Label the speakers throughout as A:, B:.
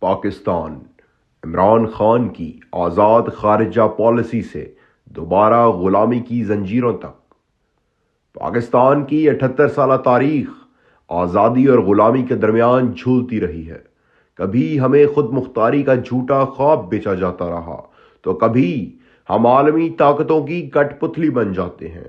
A: پاکستان عمران خان کی آزاد خارجہ پالیسی سے دوبارہ غلامی کی زنجیروں تک۔ پاکستان کی 78 سالہ تاریخ آزادی اور غلامی کے درمیان جھولتی رہی ہے۔ کبھی ہمیں خود مختاری کا جھوٹا خواب بیچا جاتا رہا تو کبھی ہم عالمی طاقتوں کی کٹ پتلی بن جاتے ہیں،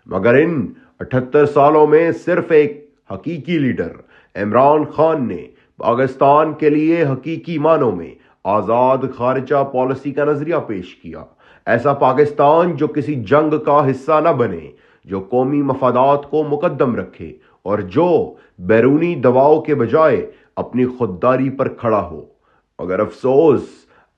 A: مگر ان 78 سالوں میں صرف ایک حقیقی لیڈر عمران خان نے پاکستان کے لیے حقیقی معنوں میں آزاد خارجہ پالیسی کا نظریہ پیش کیا۔ ایسا پاکستان جو کسی جنگ کا حصہ نہ بنے، جو قومی مفادات کو مقدم رکھے اور جو بیرونی دباؤ کے بجائے اپنی خودداری پر کھڑا ہو۔ مگر افسوس،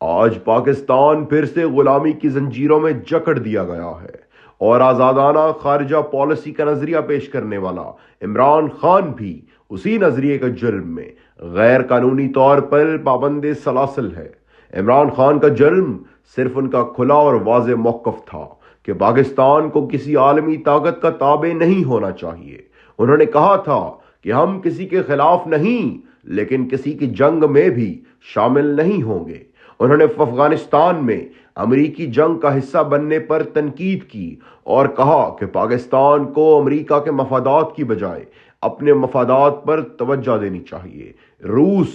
A: آج پاکستان پھر سے غلامی کی زنجیروں میں جکڑ دیا گیا ہے، اور آزادانہ خارجہ پالیسی کا نظریہ پیش کرنے والا عمران خان بھی اسی نظریے کے جرم میں غیر قانونی طور پر پابند سلاسل ہے۔ عمران خان کا جرم صرف ان کا کھلا اور واضح موقف تھا کہ پاکستان کو کسی عالمی طاقت کا تابع نہیں ہونا چاہیے۔ انہوں نے کہا تھا کہ ہم کسی کے خلاف نہیں، لیکن کسی کی جنگ میں بھی شامل نہیں ہوں گے۔ انہوں نے افغانستان میں امریکی جنگ کا حصہ بننے پر تنقید کی اور کہا کہ پاکستان کو امریکہ کے مفادات کی بجائے اپنے مفادات پر توجہ دینی چاہیے۔ روس،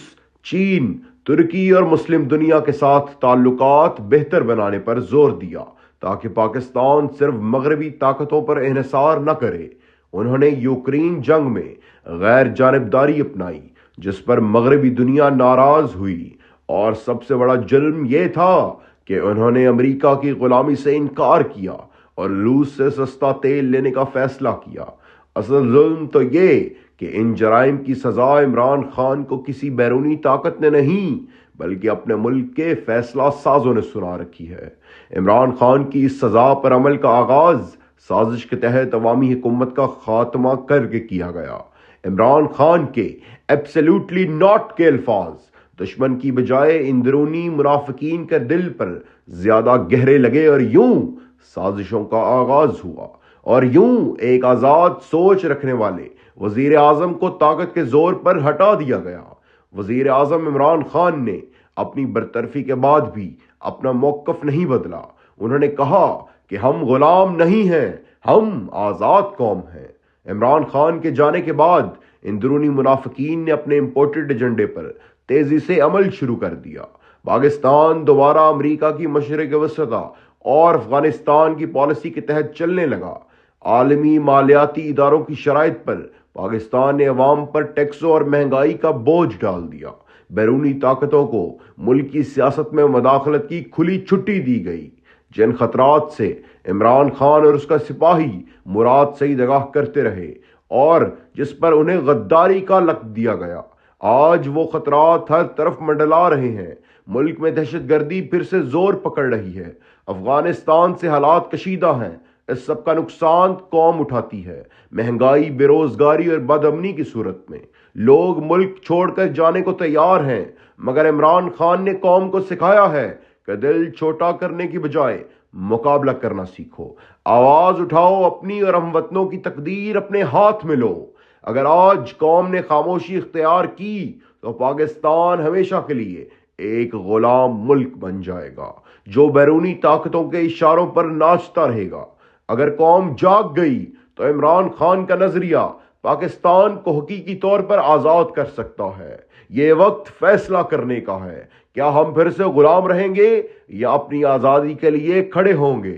A: چین، ترکی اور مسلم دنیا کے ساتھ تعلقات بہتر بنانے پر زور دیا تاکہ پاکستان صرف مغربی طاقتوں پر انحصار نہ کرے۔ انہوں نے یوکرین جنگ میں غیر جانبداری اپنائی، جس پر مغربی دنیا ناراض ہوئی، اور سب سے بڑا جرم یہ تھا کہ انہوں نے امریکہ کی غلامی سے انکار کیا اور روس سے سستا تیل لینے کا فیصلہ کیا۔ اصل ظلم تو یہ کہ ان جرائم کی سزا عمران خان کو کسی بیرونی طاقت نے نہیں بلکہ اپنے ملک کے فیصلہ سازوں نے سنا رکھی ہے۔ عمران خان کی اس سزا پر عمل کا آغاز سازش کے تحت عوامی حکومت کا خاتمہ کر کے کیا گیا۔ عمران خان کے ایبسلیوٹلی ناٹ کے الفاظ دشمن کی بجائے اندرونی منافقین کے دل پر زیادہ گہرے لگے، اور یوں سازشوں کا آغاز ہوا، اور یوں ایک آزاد سوچ رکھنے والے وزیر اعظم کو طاقت کے زور پر ہٹا دیا گیا۔ وزیر اعظم عمران خان نے اپنی برطرفی کے بعد بھی اپنا موقف نہیں بدلا۔ انہوں نے کہا کہ ہم غلام نہیں ہیں، ہم آزاد قوم ہیں۔ عمران خان کے جانے کے بعد اندرونی منافقین نے اپنے امپورٹڈ ایجنڈے پر تیزی سے عمل شروع کر دیا۔ پاکستان دوبارہ امریکہ کی مشرق وسطی اور افغانستان کی پالیسی کے تحت چلنے لگا۔ عالمی مالیاتی اداروں کی شرائط پر پاکستان نے عوام پر ٹیکسوں اور مہنگائی کا بوجھ ڈال دیا۔ بیرونی طاقتوں کو ملک کی سیاست میں مداخلت کی کھلی چھٹی دی گئی، جن خطرات سے عمران خان اور اس کا سپاہی مراد سے دگاہ کرتے رہے اور جس پر انہیں غداری کا لقب دیا گیا۔ آج وہ خطرات ہر طرف منڈلا رہے ہیں۔ ملک میں دہشت گردی پھر سے زور پکڑ رہی ہے۔ افغانستان سے حالات کشیدہ ہیں۔ اس سب کا نقصان قوم اٹھاتی ہے۔ مہنگائی، بے روزگاری اور بد امنی کی صورت میں لوگ ملک چھوڑ کر جانے کو تیار ہیں، مگر عمران خان نے قوم کو سکھایا ہے کہ دل چھوٹا کرنے کی بجائے مقابلہ کرنا سیکھو۔ آواز اٹھاؤ، اپنی اور ہم وطنوں کی تقدیر اپنے ہاتھ میں لو۔ اگر آج قوم نے خاموشی اختیار کی تو پاکستان ہمیشہ کے لیے ایک غلام ملک بن جائے گا جو بیرونی طاقتوں کے اشاروں پر ناچتا رہے گا۔ اگر قوم جاگ گئی تو عمران خان کا نظریہ پاکستان کو حقیقی طور پر آزاد کر سکتا ہے۔ یہ وقت فیصلہ کرنے کا ہے، کیا ہم پھر سے غلام رہیں گے یا اپنی آزادی کے لیے کھڑے ہوں گے؟